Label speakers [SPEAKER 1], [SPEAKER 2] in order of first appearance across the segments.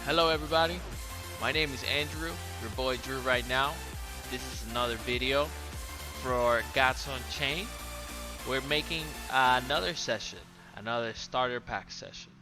[SPEAKER 1] Hello everybody, my name is Andrew, your boy Drew right now. This is another video for Gods Unchained. We're making another session, another starter pack session.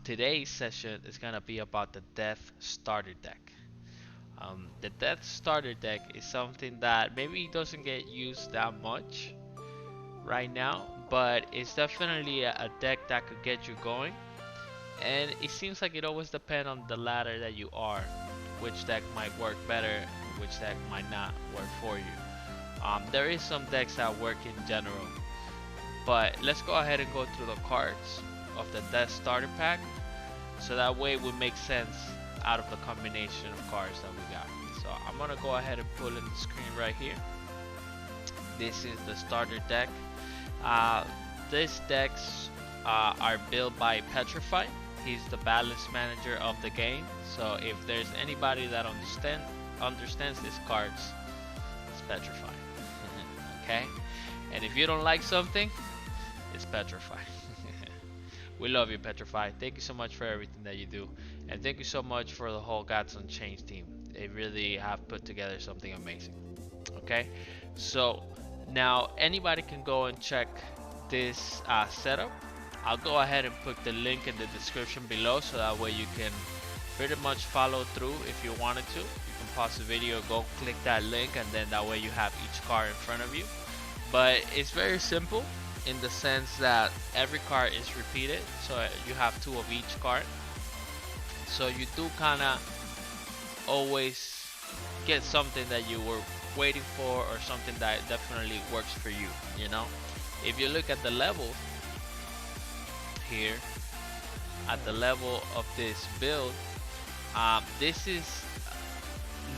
[SPEAKER 1] Today's session is gonna be about the Death Starter Deck. The Death Starter Deck is something that maybe doesn't get used that much right now, but it's definitely a deck that could get you going. And it seems like it always depends on the ladder that you are, which deck might work better, which deck might not work for you. There is some decks that work in general, but let's go ahead and go through the cards of the Death Starter Pack, so that way we make sense out of the combination of cards that we got. So I'm gonna go ahead and pull in the screen right here. This is the starter deck. These decks are built by Petrify. He's the balance manager of the game. So if there's anybody that understands these cards, it's Petrify. Okay? And if you don't like something, it's Petrify. We love you, Petrify. Thank you so much for everything that you do. And thank you so much for the whole Gods Unchained team. They really have put together something amazing. Okay? So now anybody can go and check this setup. I'll go ahead and put the link in the description below, so that way you can pretty much follow through if you wanted to. You can pause the video, go click that link, and then that way you have each card in front of you. But it's very simple in the sense that every card is repeated, so you have two of each card. So you do kind of always get something that you were waiting for, or something that definitely works for you, you know? If you look at the level here, at the level of this build, this is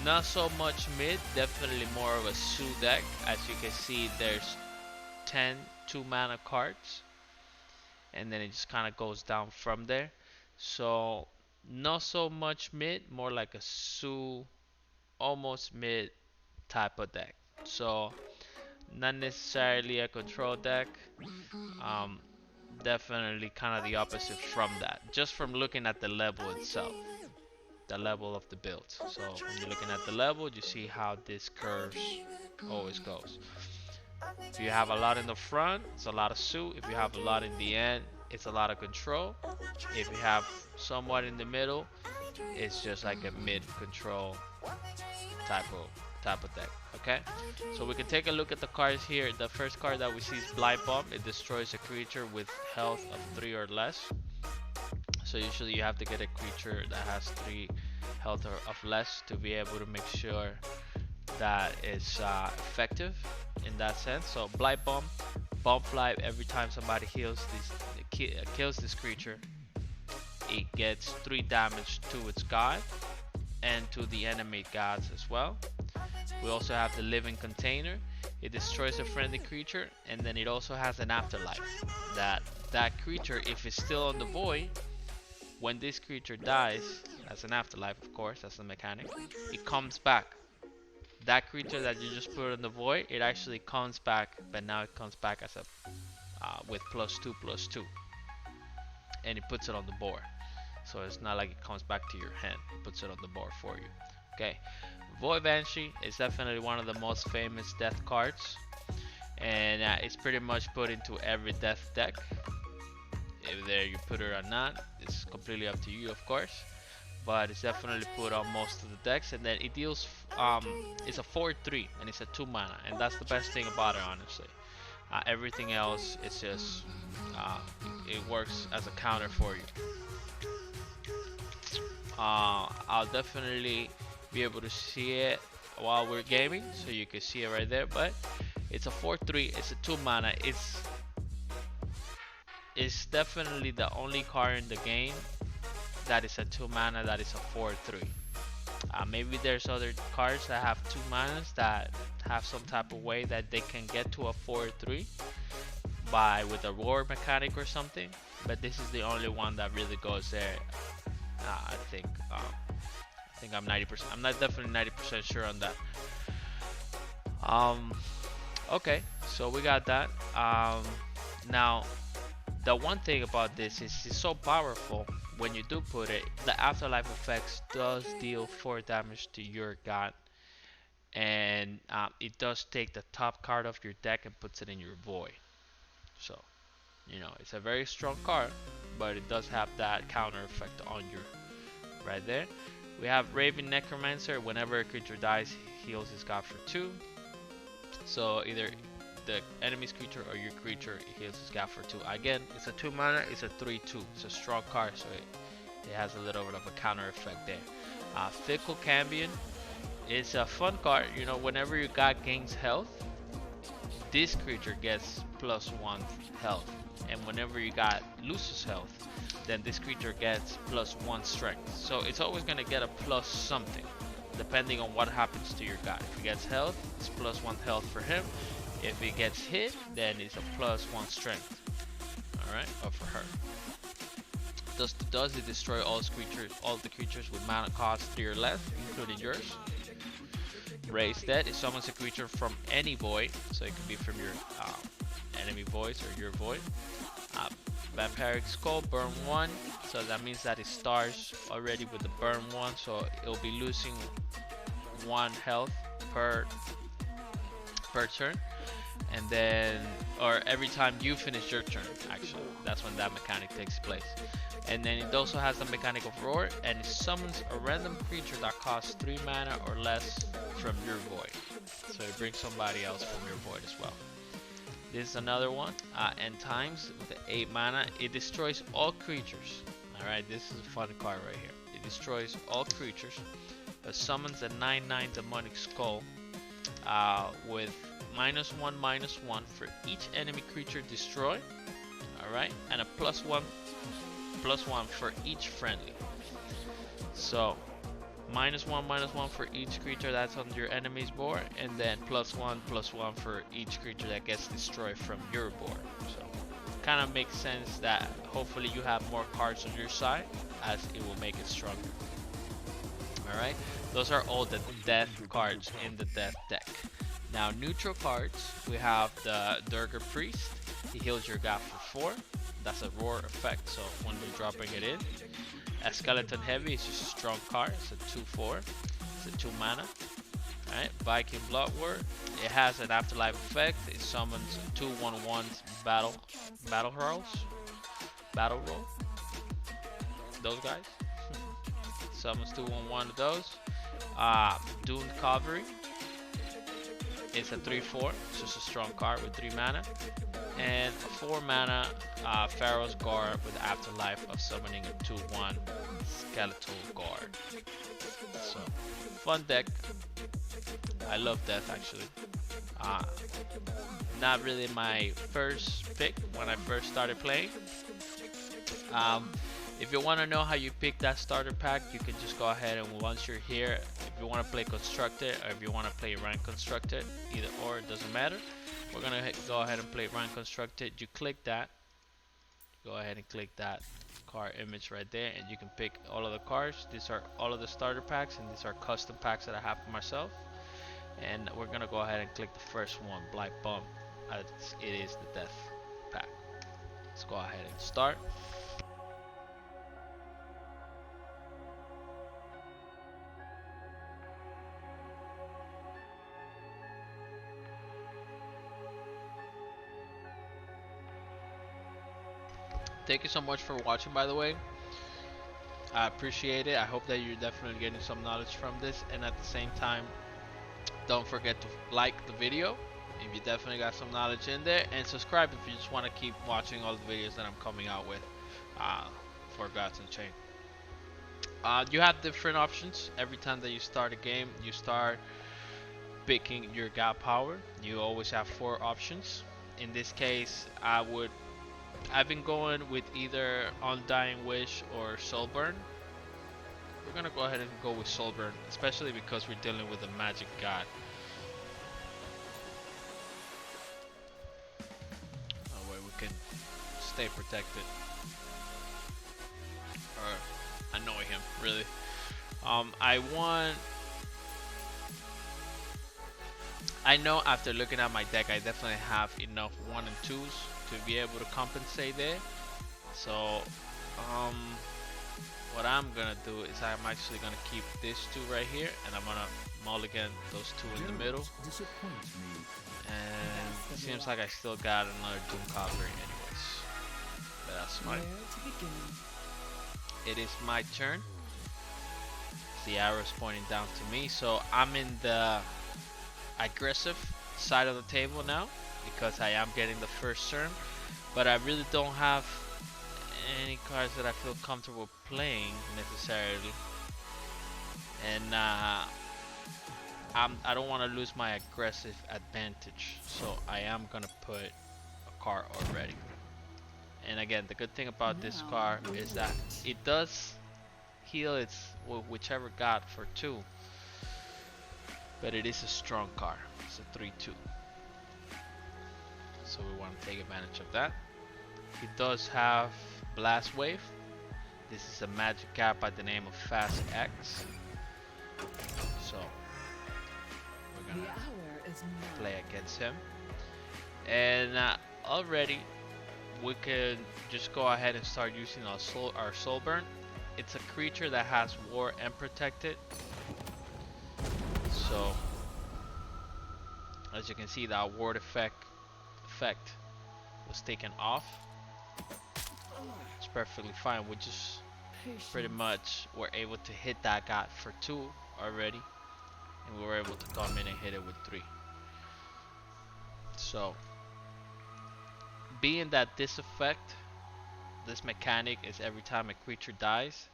[SPEAKER 1] not so much mid, definitely more of a Su deck. As you can see, there's 10 2-mana cards, and then it just kind of goes down from there. So not so much mid, more like a Su, almost mid type of deck. So not necessarily a control deck. Definitely kind of the opposite from that, just from looking at the level itself, the level of the build. So when you're looking at the level, you see how this curves always goes. If you have a lot in the front, it's a lot of Su. If you have a lot in the end, it's a lot of control. If you have somewhat in the middle, it's just like a mid control type of deck. Okay, so we can take a look at the cards here. The first card that we see is Blight Bomb. It destroys a creature with health of 3 or less. So usually you have to get a creature that has 3 health or of less to be able to make sure that it's effective in that sense. So Blight Bomb, Bomb Fly. Every time somebody kills this creature, it gets 3 damage to its god and to the enemy gods as well. We also have the Living Container. It destroys a friendly creature, and then it also has an afterlife. That creature, if it's still on the void, when this creature dies, as an afterlife, of course, that's the mechanic, it comes back. That creature that you just put in the void, it actually comes back, but now it comes back as a with +2/+2, and it puts it on the board. So it's not like it comes back to your hand; it puts it on the board for you. Okay. Void Banshee is definitely one of the most famous death cards, and it's pretty much put into every death deck. If there you put it or not, it's completely up to you, of course, but it's definitely put on most of the decks. And then it deals, it's a 4/3 and it's a 2 mana, and that's the best thing about it, honestly. Everything else, it's just it works as a counter for you. I'll definitely be able to see it while we're gaming, so you can see it right there. But it's a 4/3, it's a 2 mana. It's definitely the only card in the game that is a 2 mana that is a 4/3. Maybe there's other cards that have 2 manas that have some type of way that they can get to a 4/3 with a roar mechanic or something, but this is the only one that really goes there. I think I'm 90%. I'm not definitely 90% sure on that. Okay, so we got that. Now, the one thing about this is it's so powerful when you do put it, the afterlife effects does deal 4 damage to your god, and it does take the top card of your deck and puts it in your void. So, you know, it's a very strong card, but it does have that counter effect on your right there. We have Raven Necromancer. Whenever a creature dies, heals his god for 2. So either the enemy's creature or your creature heals his god for 2. Again, it's a 2 mana, it's a 3/2. It's a strong card, so it has a little bit of a counter effect there. Fickle Cambion is a fun card. You know, whenever your god gains health, this creature gets +1 health. And whenever your god loses health, then this creature gets +1 strength. So it's always going to get a plus something, depending on what happens to your god. If he gets health, it's +1 health for him. If he gets hit, then it's a +1 strength. Alright, or for her. Does it destroy all the creatures with mana cost 3 or less, including yours? Raise Dead. It summons a creature from any void, so it could be from your enemy voids or your void. Vampiric Skull, burn 1, so that means that it starts already with the burn 1, so it'll be losing 1 health per turn, and then, or every time you finish your turn, actually, that's when that mechanic takes place. And then it also has the mechanic of Roar, and it summons a random creature that costs 3 mana or less from your void, so it brings somebody else from your void as well. This is another one, End Times with the 8 mana. It destroys all creatures. Alright, this is a fun card right here. It destroys all creatures, but summons a 9/9 demonic skull with -1/-1 for each enemy creature destroyed. Alright, and a +1/+1 for each friendly. So -1/-1 for each creature that's on your enemy's board, and then +1/+1 for each creature that gets destroyed from your board. So kind of makes sense that hopefully you have more cards on your side, as it will make it stronger. Alright, those are all the death cards in the death deck. Now neutral cards, we have the Durgar Priest. He heals your god for 4. That's a Roar effect, so when you're dropping it in. A Skeleton Heavy is just a strong card. It's a 2/4. It's a 2 mana. Alright, Viking Bloodward. It has an afterlife effect. It summons 2/1/1 battle roll. Those guys. Summons 2/1/1 of those. Dune Cavalry. It's a 3/4. It's just a strong card with 3 mana. And 4 mana Pharaoh's Guard with afterlife of summoning a 2/1 skeletal guard. So fun deck. I love death actually. Not really my first pick when I first started playing. If you want to know how you pick that starter pack, you can just go ahead and once you're here, if you want to play Constructed or if you want to play Rank Constructed, either or, it doesn't matter. We're gonna go ahead and play Rank Constructed. You click that, go ahead and click that card image right there, and you can pick all of the cards. These are all of the starter packs, and these are custom packs that I have for myself. And we're gonna go ahead and click the first one, Black Bum, as it is the death pack. Let's go ahead and start. Thank you so much for watching, by the way. I appreciate it. I hope that you're definitely getting some knowledge from this, and at the same time, don't forget to like the video if you definitely got some knowledge in there, and subscribe if you just want to keep watching all the videos that I'm coming out with for Gods Unchained. You have different options every time that you start a game. You start picking your god power. You always have 4 options. In this case, I've been going with either Undying Wish or Soulburn. We're gonna go ahead and go with Soulburn, especially because we're dealing with a magic god. That way we can stay protected. Or annoy him, really. I know after looking at my deck, I definitely have enough 1 and 2s to be able to compensate there. So I'm gonna do is I'm actually gonna keep this 2 right here, and I'm gonna mulligan those 2 in the middle. And it seems like I still got another Doom Copper anyways, but that's fine. It is my turn. The arrow's pointing down to me, so I'm in the aggressive side of the table now because I am getting the first turn, but I really don't have any cards that I feel comfortable playing necessarily, and I don't want to lose my aggressive advantage, so I am gonna put a card already. And again, the good thing about this card is that it does heal its whichever god for 2, but it is a strong card. It's a 3/2, so we want to take advantage of that. It does have Blast Wave. This is a magic cat by the name of Fast X. So we're gonna play against him, and already we can just go ahead and start using our soul burn. It's a creature that has war and protected, so as you can see, that ward effect was taken off. It's perfectly fine. We just pretty much were able to hit that god for 2 already, and we were able to come in and hit it with 3. So being that this effect, this mechanic is every time a creature dies,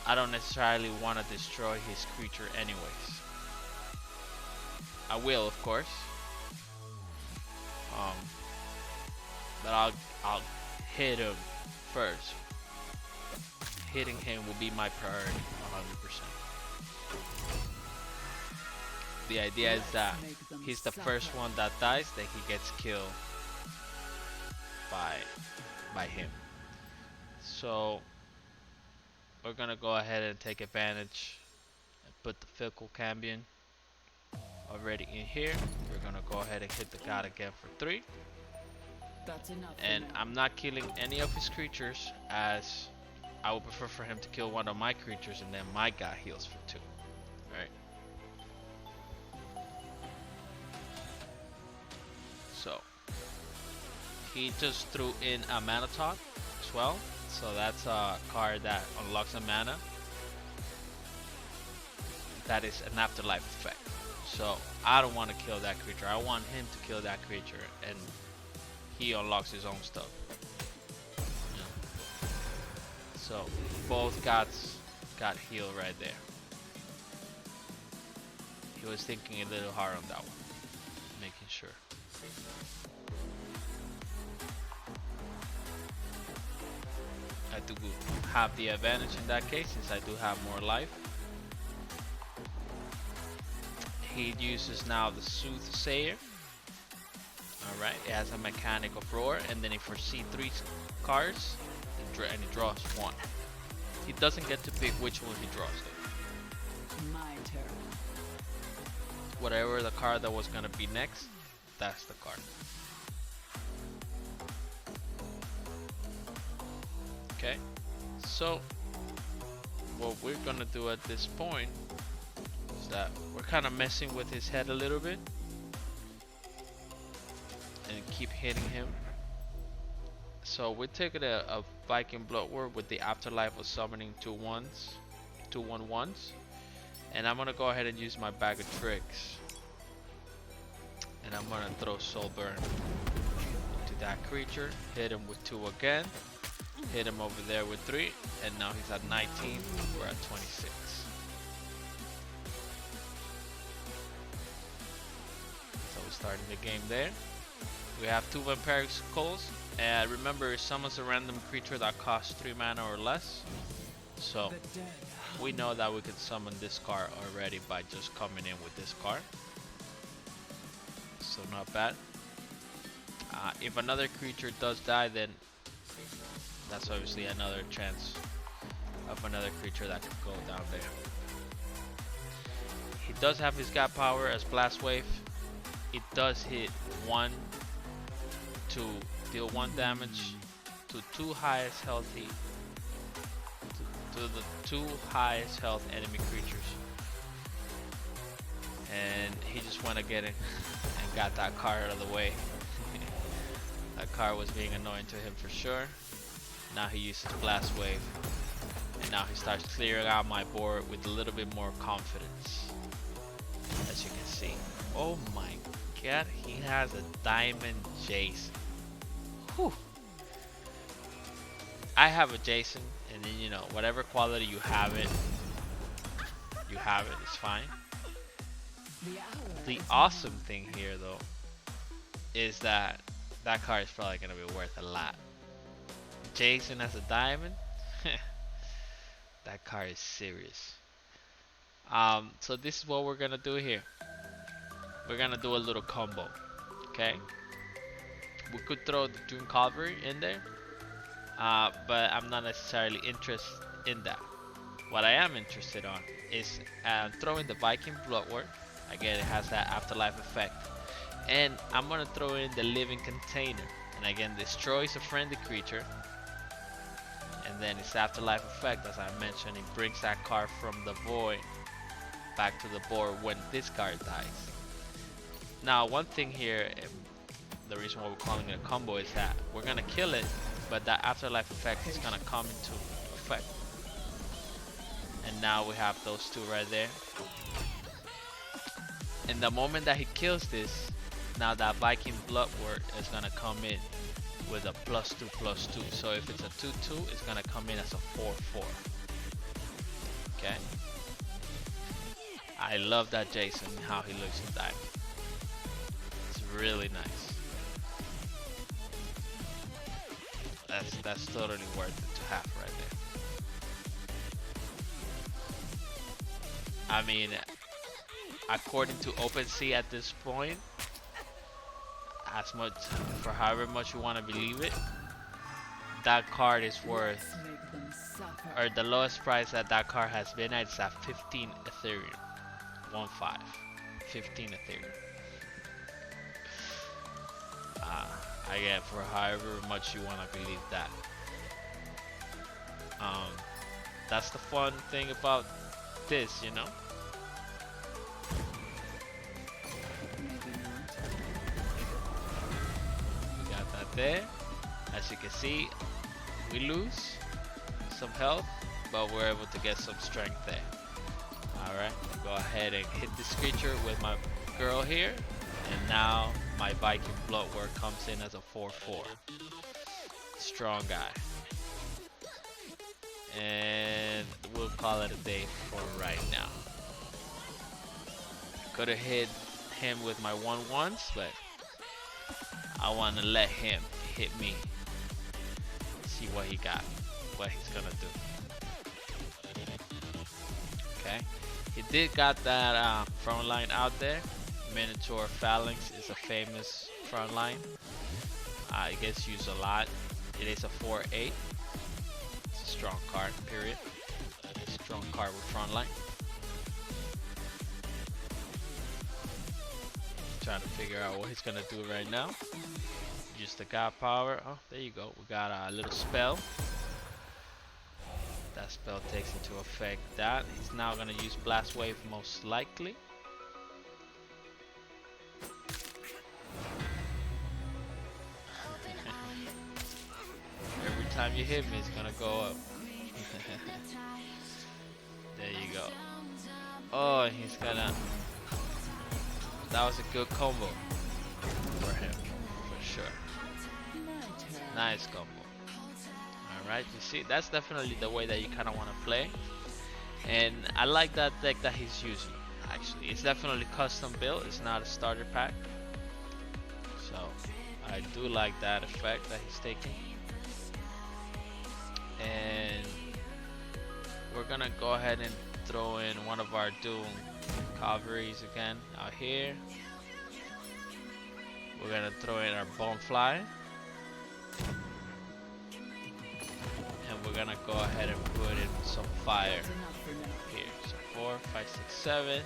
[SPEAKER 1] I don't necessarily want to destroy his creature anyways. I will, of course, but I'll hit him first. Hitting him will be my priority 100%. The idea is that he's the first one that dies, then he gets killed by him. So we're gonna go ahead and take advantage and put the Fickle Cambion already in here. We're gonna go ahead and hit the god again for 3. And I'm not killing any of his creatures, as I would prefer for him to kill one of my creatures and then my god heals for 2. Right? So he just threw in a Mana Talk as well. So that's a card that unlocks a mana. That is an afterlife effect. So I don't want to kill that creature. I want him to kill that creature, and he unlocks his own stuff. Yeah. So both gods got healed right there. He was thinking a little hard on that one, making sure. I do have the advantage in that case, since I do have more life. He uses now the Soothsayer. Alright, it has a mechanic of roar, and then if you foresee 3 cards, and he draws 1. He doesn't get to pick which one he draws though.
[SPEAKER 2] My turn.
[SPEAKER 1] Whatever the card that was gonna be next, that's the card. Okay, so what we're gonna do at this point is that we're kind of messing with his head a little bit and keep hitting him. So we're taking a Viking Bloodward with the Afterlife of summoning 2/1/1s, and I'm gonna go ahead and use my bag of tricks, and I'm gonna throw Soul Burn to that creature, hit him with 2 again. Hit him over there with 3, and now he's at 19. We're at 26. So we're starting the game there. We have 2 Vampiric Skulls, and remember, it summons a random creature that costs 3 mana or less. So we know that we can summon this card already by just coming in with this card. So not bad. If another creature does die, then that's obviously another chance of another creature that could go down there. He does have his god power as Blast Wave. It does hit 1 to deal 1 damage to 2 highest healthy to the 2 highest health enemy creatures. And he just went to get it and got that card out of the way. That card was being annoying to him for sure. Now he uses Blast Wave. And now he starts clearing out my board with a little bit more confidence. As you can see. Oh my god, he has a Diamond Jason. Whew. I have a Jason, and then, you know, whatever quality you have it, it's fine. The awesome thing here though is that that card is probably gonna be worth a lot. Jason as a diamond, that card is serious. So this is what we're gonna do here. We're gonna do a little combo, okay? We could throw the Doom Cavalry in there, but I'm not necessarily interested in that. What I am interested on is throwing the Viking Bloodwort. Again, it has that afterlife effect. And I'm gonna throw in the Living Container. And again, destroys a friendly creature. And then its afterlife effect, as I mentioned, it brings that card from the void back to the board when this card dies. Now, one thing here, the reason why we're calling it a combo is that we're gonna kill it, but that afterlife effect is gonna come into effect. And now we have those two right there. And the moment that he kills this, now that Viking Bloodwort is gonna come in with a +2/+2. So if it's a 2/2, it's gonna come in as a 4/4. Okay. I love that Jason, how he looks in Diamond. It's really nice. That's totally worth it to have right there. I mean, according to OpenSea at this point, as much for however much you want to believe it, that card is worth, or the lowest price that that card has been at is at 15 Ethereum. 15 Ethereum. Again, for however much you want to believe that. That's the fun thing about this, you know. We got that there. As you can see, we lose some health, but we're able to get some strength there. Alright, go ahead and hit this creature with my girl here, and now my Viking Bloodwort comes in as a 4/4. Strong guy. And we'll call it a day for right now. Could have hit him with my 1/1s, but I want to let him hit me. See what he got, what he's gonna do. Okay, he did got that front line out there. Minotaur Phalanx is a famous front line. It gets used a lot. It is a 4/8. It's a strong card, period. Strong card with front line. Trying to figure out what he's gonna do right now. Use the God Power. Oh, there you go. We got a little spell. That spell takes into effect that. He's now gonna use Blast Wave most likely. Every time you hit me, it's gonna go up. There you go. Oh, he's gonna. That was a good combo for him, for sure. Nice combo. Alright, you see, that's definitely the way that you kind of want to play. And I like that deck that he's using, actually. It's definitely custom built, it's not a starter pack. So, I do like that effect that he's taking. And we're gonna go ahead and throw in one of our Doom Cavalries again out here. We're gonna throw in our Bonefly. And we're gonna go ahead and put in some fire here. So 4, 5, 6, 7.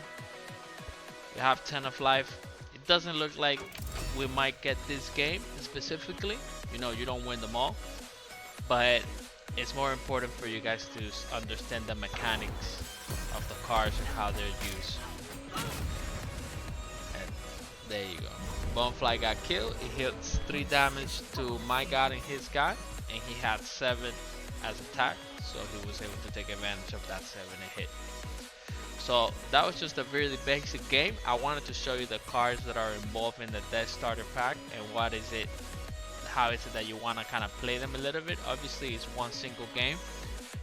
[SPEAKER 1] We have 10 of life. It doesn't look like we might get this game specifically. You know, you don't win them all. But it's more important for you guys to understand the mechanics of the cards and how they're used. And there you go. Bonefly got killed. He hits 3 damage to my god and his god, and he had 7 as attack, so he was able to take advantage of that 7 hit. So that was just a really basic game. I wanted to show you the cards that are involved in the Death Starter pack and what is it, how is it that you want to kind of play them a little bit. Obviously it's one single game,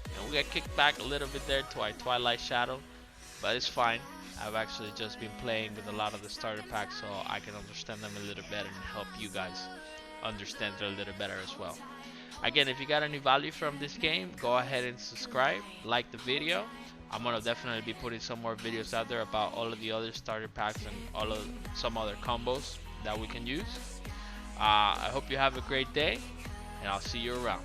[SPEAKER 1] and we got kicked back a little bit there to our Twilight Shadow, but it's fine. I've actually just been playing with a lot of the starter packs, so I can understand them a little better and help you guys understand it a little better as well. Again, if you got any value from this game, go ahead and subscribe, like the video. I'm gonna definitely be putting some more videos out there about all of the other starter packs and all of some other combos that we can use. I hope you have a great day, and I'll see you around.